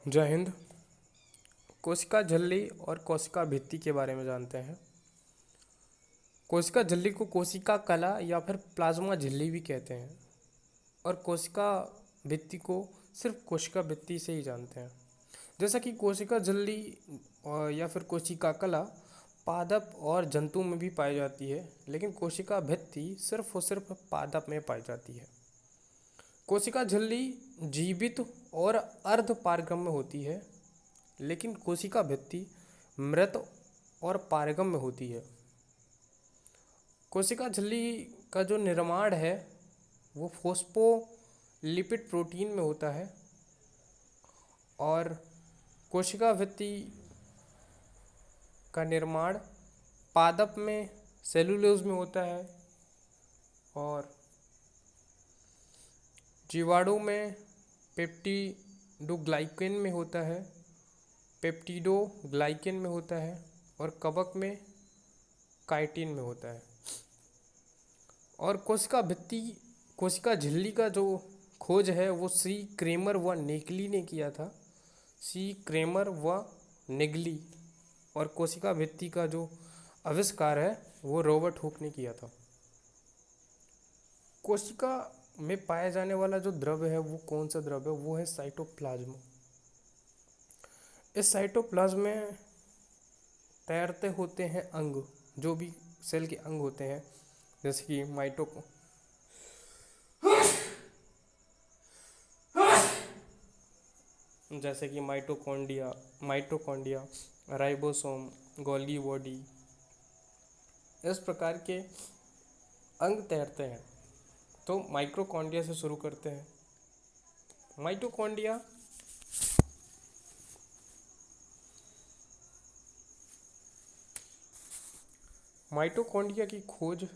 जय हिंद। कोशिका झिल्ली और कोशिका भित्ति के बारे में जानते हैं। कोशिका झिल्ली को कोशिका कला या फिर प्लाज्मा झिल्ली भी कहते हैं और कोशिका भित्ति को सिर्फ कोशिका भित्ति से ही जानते हैं। जैसा कि कोशिका झिल्ली या फिर कोशिका कला पादप और जंतु में भी पाई जाती है, लेकिन कोशिका भित्ति सिर्फ और सिर्फ पादप में पाई जाती है। कोशिका झिल्ली जीवित और अर्ध पारगम्य होती है, लेकिन कोशिका भित्ति मृत और पारगम्य होती है। कोशिका झिल्ली का जो निर्माण है वो फोस्फोलिपिड प्रोटीन में होता है और कोशिका भित्ति का निर्माण पादप में सेलुलोज में होता है और जीवाणु में पेप्टिडोग्लाइकेन में होता है, पेप्टिडोग्लाइकेन में होता है और कवक में काइटिन में होता है। और कोशिका झिल्ली का जो खोज है वो सी क्रेमर व नेगली ने किया था। सी क्रेमर व नेगली। और कोशिका भित्ति का जो आविष्कार है वो रॉबर्ट हुक ने किया था। कोशिका में पाया जाने वाला जो द्रव्य है वो कौन सा द्रव्य है? वो है साइटोप्लाज्म। इस साइटोप्लाज्म में तैरते होते हैं अंग, जो भी सेल के अंग होते हैं, जैसे कि माइटोकॉन्ड्रिया, राइबोसोम, गोल्गी बॉडी, इस प्रकार के अंग तैरते हैं। तो माइटोकॉन्ड्रिया से शुरू करते हैं। माइटोकॉन्ड्रिया की खोज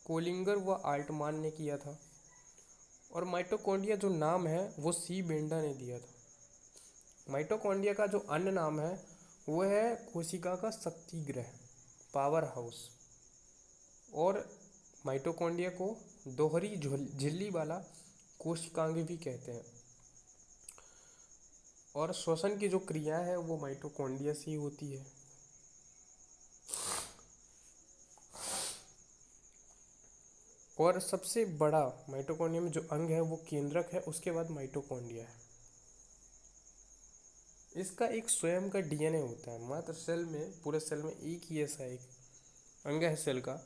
कोलिंगर व आल्टमान ने किया था और माइटोकॉन्ड्रिया जो नाम है वो सी बेंडा ने दिया था। माइटोकॉन्ड्रिया का जो अन्य नाम है वो है कोशिका का शक्ति गृह, पावर हाउस। और माइटोकॉन्ड्रिया को दोहरी झिल्ली वाला कोशिकांग भी कहते हैं। और श्वसन की जो क्रिया है वो माइटोकॉन्ड्रिया से ही होती है। और सबसे बड़ा माइटोकॉन्ड्रिया में जो अंग है वो केंद्रक है, उसके बाद माइटोकॉन्ड्रिया है। इसका एक स्वयं का डीएनए होता है। मात्र पूरे सेल में एक ही ऐसा एक अंग है सेल का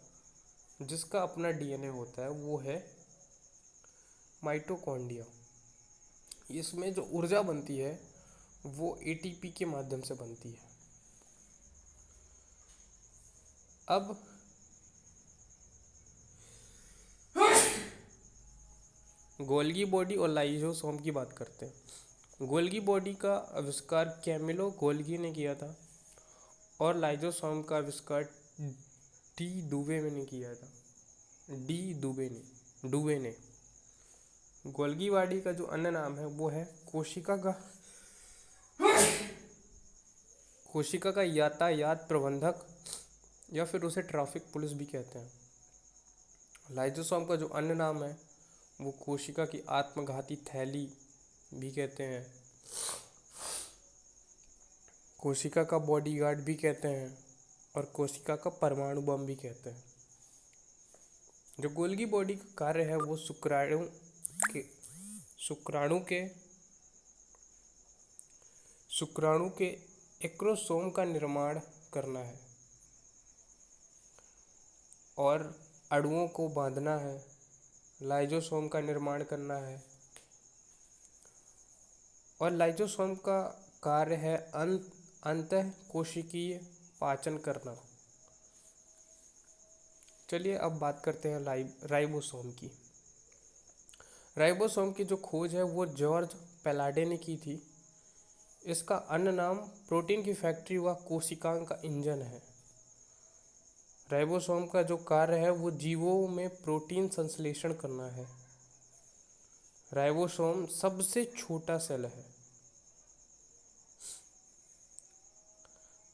जिसका अपना डीएनए होता है, वो है माइटोकॉन्ड्रिया। इसमें जो ऊर्जा बनती है वो एटीपी के माध्यम से बनती है। अब गोल्गी बॉडी और लाइसोसोम की बात करते हैं। गोल्गी बॉडी का आविष्कार कैमिलो गोल्गी ने किया था और लाइसोसोम का आविष्कार डी दुबे ने किया था। दुबे ने। गोल्गी बॉडी का जो अन्य नाम है वो है कोशिका का यातायात प्रबंधक या फिर उसे ट्रैफिक पुलिस भी कहते हैं। लाइसोसोम का जो अन्य नाम है वो कोशिका की आत्मघाती थैली भी कहते हैं, कोशिका का बॉडीगार्ड भी कहते हैं और कोशिका का परमाणु बम भी कहते हैं। जो गोल्गी बॉडी का कार्य है वो शुक्राणु के एक्रोसोम का निर्माण करना है और अणुओं को बांधना है, लाइसोसोम का निर्माण करना है। और लाइसोसोम का कार्य है अंतः कोशिकीय पाचन करना। चलिए अब बात करते हैं राइबोसोम की। राइबोसोम की जो खोज है वो जॉर्ज पैलाडे ने की थी। इसका अन्य नाम प्रोटीन की फैक्ट्री व कोशिकांग का इंजन है। राइबोसोम का जो कार्य है वो जीवों में प्रोटीन संश्लेषण करना है। राइबोसोम सबसे छोटा सेल है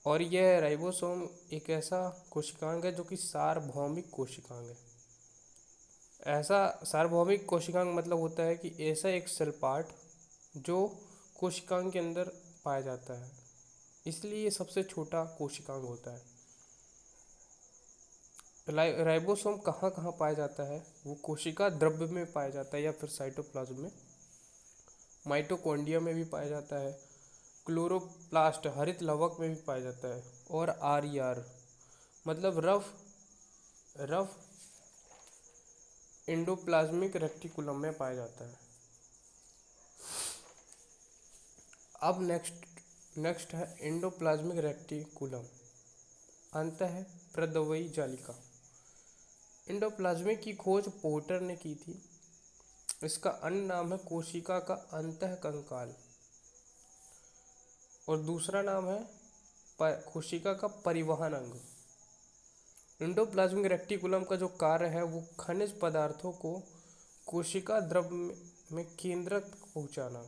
और यह राइबोसोम एक ऐसा कोशिकांग है जो कि सार्वभौमिक कोशिकांग है। ऐसा सार्वभौमिक कोशिकांग मतलब होता है कि ऐसा एक सेल पार्ट जो कोशिकांग के अंदर पाया जाता है, इसलिए ये सबसे छोटा कोशिकांग होता है। राइबोसोम कहाँ कहाँ पाया जाता है? वो कोशिका द्रव्य में पाया जाता है या फिर साइटोप्लाज्म में, माइटोकॉन्ड्रिया में भी पाया जाता है, क्लोरोप्लास्ट हरित लवक में भी पाया जाता है, और आर मतलब रफ रफ एंडोप्लाज्मिक रेक्टिकुलम में पाया जाता है। अब नेक्स्ट है एंडोप्लाज्मिक रेक्टिकुलम, अंतः प्रदवयी जालिका। एंडोप्लाज्मिक की खोज पोर्टर ने की थी। इसका अन्य नाम है कोशिका का अंतःकंकाल, और दूसरा नाम है कोशिका का परिवहन अंग। एंडोप्लाज्मिक रेक्टिकुलम का जो कार्य है वो खनिज पदार्थों को कोशिका द्रव्य में केंद्रक पहुंचाना,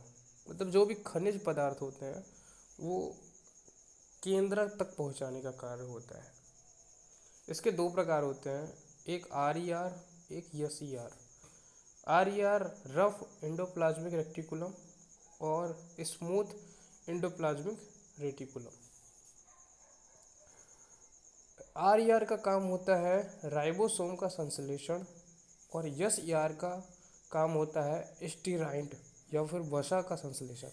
मतलब जो भी खनिज पदार्थ होते हैं वो केंद्रक तक पहुंचाने का कार्य होता है। इसके दो प्रकार होते हैं, एक आर, एक S. R rough endoplasmic reticulum और स्मूथ एंडोप्लाज्मिक रेटिकुलम। आर का काम होता है राइबोसोम का संश्लेषण, और एस का काम होता है स्टीराइड या फिर वसा का संश्लेषण।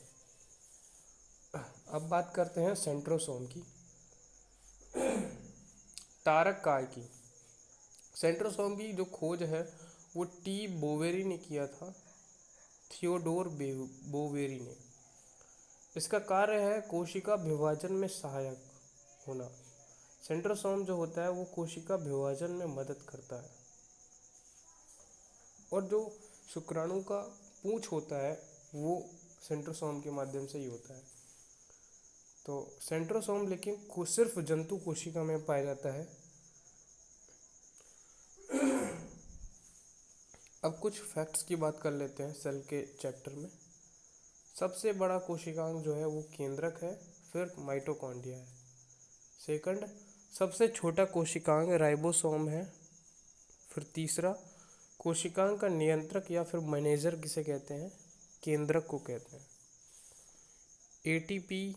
अब बात करते हैं सेंट्रोसोम की, तारक काय की। सेंट्रोसोम की जो खोज है वो टी बोवेरी ने किया था, थियोडोर बोवेरी ने। इसका कार्य है कोशिका विभाजन में सहायक होना। सेंट्रोसोम जो होता है वो कोशिका विभाजन में मदद करता है, और जो शुक्राणु का पूंछ होता है वो सेंट्रोसोम के माध्यम से ही होता है। तो सेंट्रोसोम लेकिन सिर्फ जंतु कोशिका में पाया जाता है। अब कुछ फैक्ट्स की बात कर लेते हैं सेल के चैप्टर में। सबसे बड़ा कोशिकांग जो है वो केंद्रक है, फिर माइटोकॉन्ड्रिया है। सेकंड सबसे छोटा कोशिकांग राइबोसोम है। फिर तीसरा कोशिकांग का नियंत्रक या फिर मैनेजर किसे कहते हैं? केंद्रक को कहते हैं। एटीपी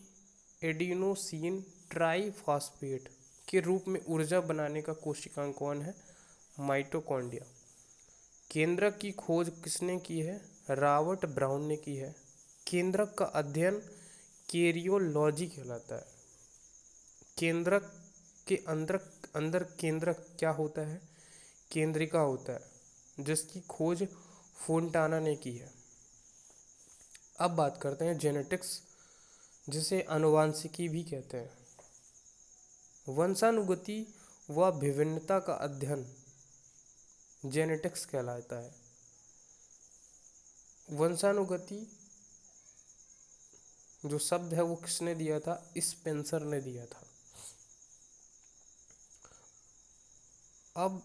एडिनोसिन ट्राइफॉस्फेट के रूप में ऊर्जा बनाने का कोशिकांग कौन है? माइटोकॉन्ड्रिया। केंद्रक की खोज किसने की है? रॉबर्ट ब्राउन ने की है। केंद्रक का अध्ययन कैरियोलॉजी कहलाता है। केंद्रक के अंदर केंद्रक क्या होता है? केंद्रिका होता है, जिसकी खोज फोंटाना ने की है। अब बात करते हैं जेनेटिक्स, जिसे आनुवांशिकी भी कहते हैं। वंशानुगति व विभिन्नता का अध्ययन जेनेटिक्स कहलाता है। वंशानुगति जो शब्द है वो किसने दिया था? स्पेंसर ने दिया था। अब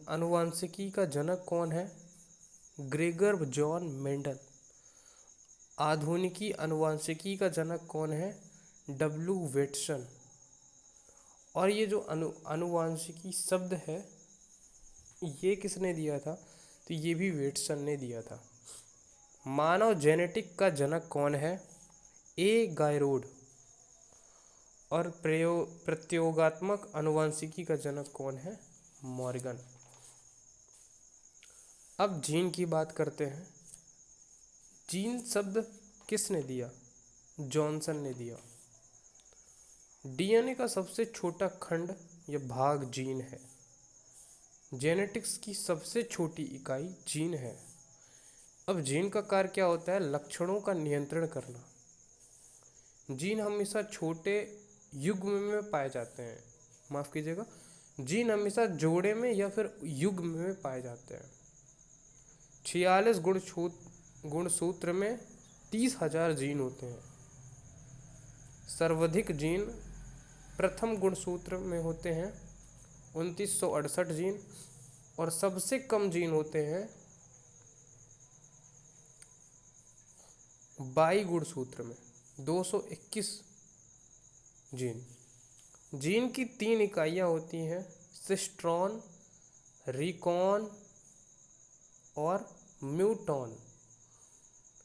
आनुवांशिकी का जनक कौन है? Gregor John Mendel. आधुनिकी आनुवांशिकी का जनक कौन है? डब्ल्यू वेटसन। और ये जो आनुवांशिकी शब्द है ये किसने दिया था? तो ये भी वेटसन ने दिया था। मानव जेनेटिक का जनक कौन है? ए गायरोड। और प्रत्योगात्मक आनुवांशिकी का जनक कौन है? मॉर्गन। अब जीन की बात करते हैं। जीन शब्द किसने दिया? जॉनसन ने दिया। डीएनए का सबसे छोटा खंड या भाग जीन है। जेनेटिक्स की सबसे छोटी इकाई जीन है। अब जीन का कार्य क्या होता है? लक्षणों का नियंत्रण करना। जीन हमेशा छोटे युग्म में पाए जाते हैं, माफ़ कीजिएगा, जीन हमेशा जोड़े में या फिर युग्म में पाए जाते हैं। 46 गुणसूत्र में 30,000 जीन होते हैं। सर्वाधिक जीन प्रथम गुणसूत्र में होते हैं 2968 जीन, और सबसे कम जीन होते हैं 22 गुणसूत्र में 221 जीन। जीन की 3 इकाइयाँ होती हैं, सिस्ट्रॉन, रिकॉन और म्यूटॉन।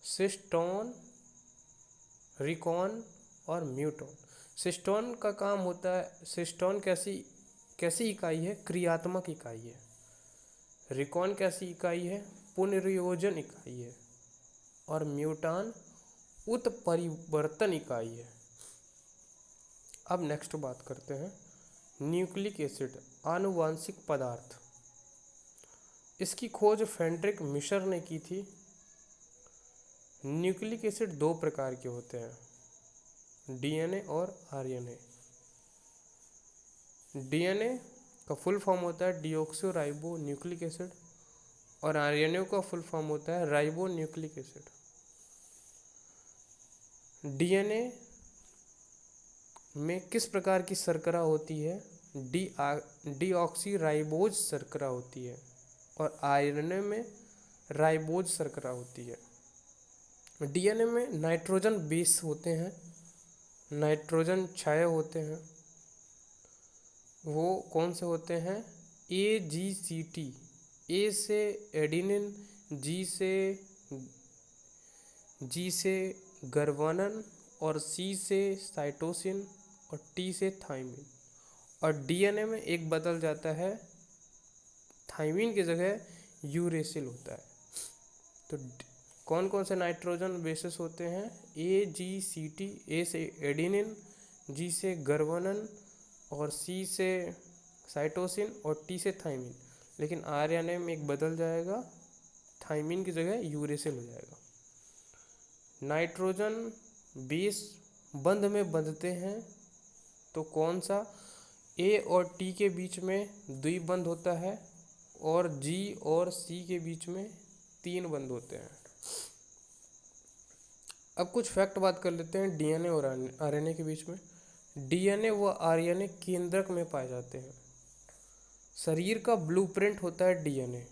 सिस्टोन, रिकॉन और म्यूटोन। सिस्टोन का काम होता है, सिस्टोन कैसी कैसी इकाई है? क्रियात्मक इकाई है। रिकॉन कैसी इकाई है? पुनर्योजन इकाई है। और म्यूटान उत्परिवर्तन इकाई है। अब नेक्स्ट बात करते हैं न्यूक्लिक एसिड, आनुवांशिक पदार्थ। इसकी खोज फ्रेडरिक मिशर ने की थी। न्यूक्लिक एसिड दो प्रकार के होते हैं, डीएनए और आरएनए। डीएनए का फुल फॉर्म होता है डीऑक्सो राइबो न्यूक्लिक एसिड और आरएनए का फुल फॉर्म होता है राइबो न्यूक्लिक एसिड। डीएनए में किस प्रकार की शर्करा होती है? डीऑक्सी राइबोज शर्करा होती है और आरएनए में राइबोज शर्करा होती है। डीएनए में नाइट्रोजन बेस होते हैं, नाइट्रोजन छाया होते हैं। वो कौन से होते हैं? AGCT। ए से एडिनिन, जी से गर्वानन और सी से साइटोसिन और टी से थाइमिन। और डीएनए में एक बदल जाता है, थाइमिन की जगह यूरेसिल होता है। तो कौन कौन से नाइट्रोजन बेसिस होते हैं? AGCT, ए से एडिनिन, जी से गर्वानन और सी से साइटोसिन और टी से थाइमिन। लेकिन आरएनए में एक बदल जाएगा, थाइमिन की जगह यूरेसिल हो जाएगा। नाइट्रोजन बेस बंध में बंधते हैं तो कौन सा? ए और टी के बीच में द्विबंध होता है और जी और सी के बीच में 3 बंध होते हैं। अब कुछ फैक्ट बात कर लेते हैं डीएनए और आरएनए के बीच में। डीएनए व आरएनए केंद्रक में पाए जाते हैं। शरीर का ब्लूप्रिंट होता है डीएनए।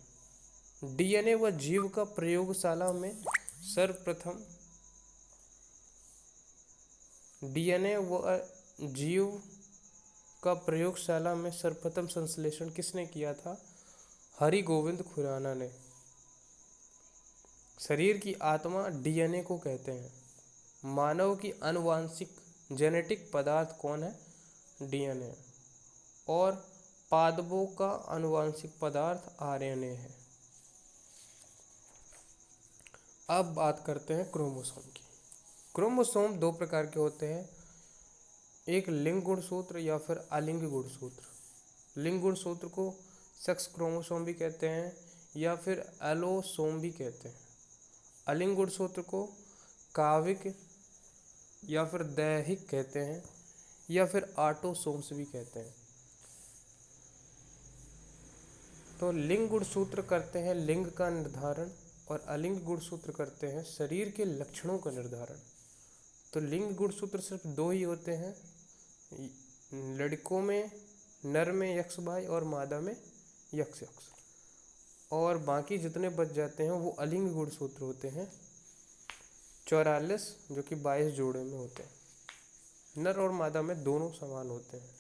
डीएनए व जीव का प्रयोगशाला में सर्वप्रथम डीएनए व जीव का प्रयोगशाला में सर्वप्रथम संश्लेषण किसने किया था? हरि गोविंद खुराना ने। शरीर की आत्मा डीएनए को कहते हैं। मानव की आनुवांशिक जेनेटिक पदार्थ कौन है? डीएनए। और पादपों का आनुवांशिक पदार्थ आरएनए है। अब बात करते हैं क्रोमोसोम की। क्रोमोसोम दो प्रकार के होते हैं, एक लिंग गुणसूत्र या फिर अलिंग गुणसूत्र। लिंग गुणसूत्र को सेक्स क्रोमोसोम भी कहते हैं या फिर एलोसोम भी कहते हैं। अलिंग गुणसूत्र को काविक या फिर दैहिक कहते हैं या फिर ऑटोसोम्स भी कहते हैं। तो लिंग गुणसूत्र करते हैं लिंग का निर्धारण और अलिंग गुणसूत्र करते हैं शरीर के लक्षणों का निर्धारण। तो लिंग गुणसूत्र सिर्फ दो ही होते हैं, लड़कों में नर में XY और मादा में XX। और बाकी जितने बच जाते हैं वो अलिंग गुणसूत्र होते हैं, 44, जो कि 22 जोड़े में होते हैं। नर और मादा में दोनों समान होते हैं।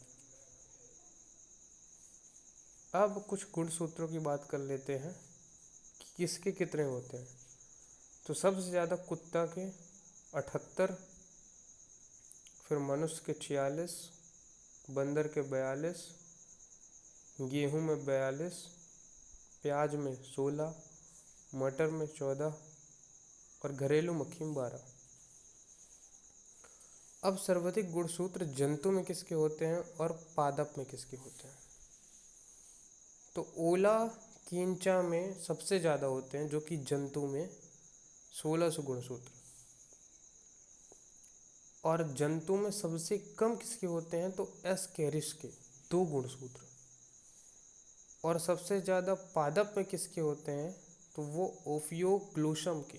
अब कुछ गुणसूत्रों की बात कर लेते हैं कि किसके कितने होते हैं। तो सबसे ज़्यादा कुत्ता के 78, फिर मनुष्य के 46, बंदर के 42, गेहूं में 42, प्याज में 16, मटर में 14 और घरेलू मक्खी में 12। अब सर्वाधिक गुणसूत्र जंतु में किसके होते हैं और पादप में किसके होते हैं? तो ओला केंचा में सबसे ज़्यादा होते हैं, जो कि जंतु में 1600 गुणसूत्र। और जंतु में सबसे कम किसके होते हैं? तो एस्केरिस के 2 गुणसूत्र। और सबसे ज़्यादा पादप में किसके होते हैं? तो वो ओफियोग्लोसम के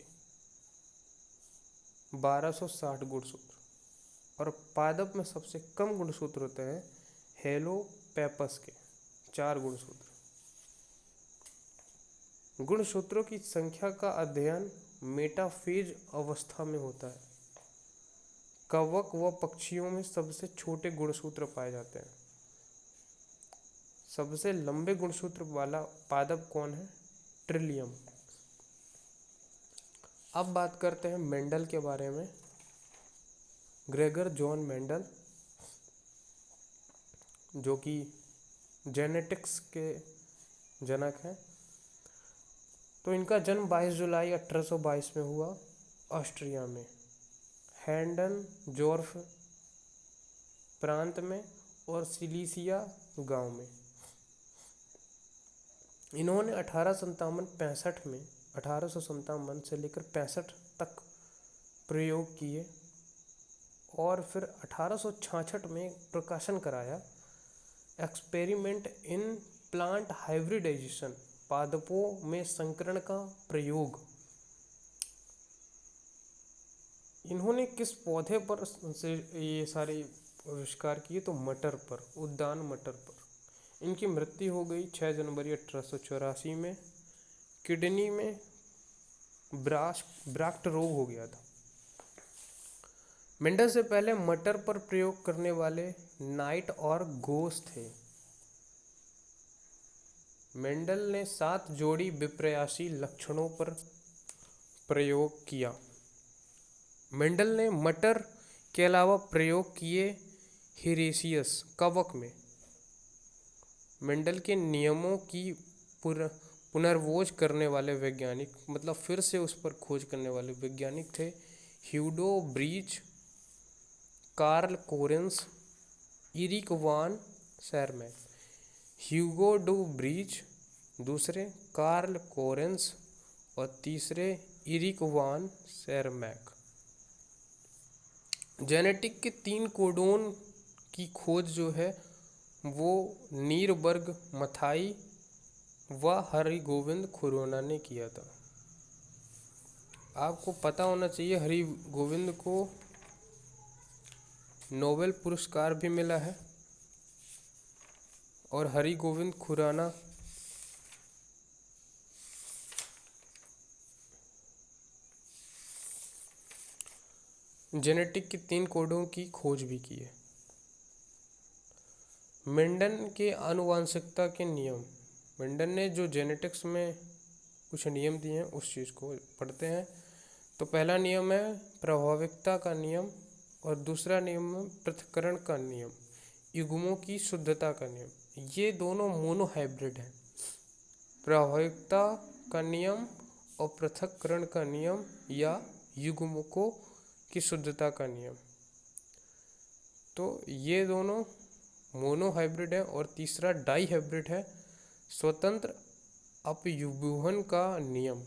1260 गुणसूत्र। और पादप में सबसे कम गुणसूत्र होते हैं हेलोपेपस के 4 गुणसूत्र। गुणसूत्रों की संख्या का अध्ययन मेटाफेज अवस्था में होता है। कवक व पक्षियों में सबसे छोटे गुणसूत्र पाए जाते हैं। सबसे लंबे गुणसूत्र वाला पादप कौन है? ट्रिलियम। अब बात करते हैं मेंडल के बारे में। ग्रेगर जॉन मेंडल, जो कि जेनेटिक्स के जनक हैं। तो इनका जन्म 22 जुलाई 1822 में हुआ ऑस्ट्रिया में हैंडन जोर्फ प्रांत में और सिलीसिया गांव में। इन्होंने 1857 से लेकर 65 तक प्रयोग किए और फिर 1866 में प्रकाशन कराया एक्सपेरिमेंट इन प्लांट हाइब्रिडाइजेशन, पादपों में संकरण का प्रयोग। इन्होंने किस पौधे पर से ये सारे आविष्कार किए? तो मटर पर, उद्यान मटर पर। इनकी मृत्यु हो गई 6 जनवरी 1884 में। किडनी में ब्राक्ट रोग हो गया था। मेंडल से पहले मटर पर प्रयोग करने वाले नाइट और गोस थे। मेंडल ने 7 जोड़ी विपर्यासी लक्षणों पर प्रयोग किया। मेंडल ने मटर के अलावा प्रयोग किए हिरेसियस कवक में। मेंडल के नियमों की पुनर्खोज करने वाले वैज्ञानिक, मतलब फिर से उस पर खोज करने वाले वैज्ञानिक थे Hugo de Vries, Carl Correns, Erich von शेरमैन। ह्यूगो डू ब्रीच दूसरे, कार्ल कोरेंस और तीसरे इरिक वान शेरमैक। जेनेटिक के 3 कोडोन की खोज जो है वो नीरबर्ग मथाई व हरिगोविंद खुराना ने किया था। आपको पता होना चाहिए हरिगोविंद को नोबेल पुरस्कार भी मिला है और हरिगोविंद खुराना जेनेटिक के 3 कोडों की खोज भी की है। मेंडल के आनुवंशिकता के नियम। मेंडल ने जो जेनेटिक्स में कुछ नियम दिए हैं उस चीज़ को पढ़ते हैं। तो पहला नियम है प्रभाविकता का नियम और दूसरा नियम है पृथक्करण का नियम, युग्मों की शुद्धता का नियम। ये दोनों मोनोहाइब्रिड हैं, प्रभाविकता का नियम और पृथक्करण का नियम या युग्मकों की शुद्धता का नियम। तो ये दोनों मोनोहाइब्रिड है और तीसरा डाई हाइब्रिड है, स्वतंत्र अपव्यूहन का नियम।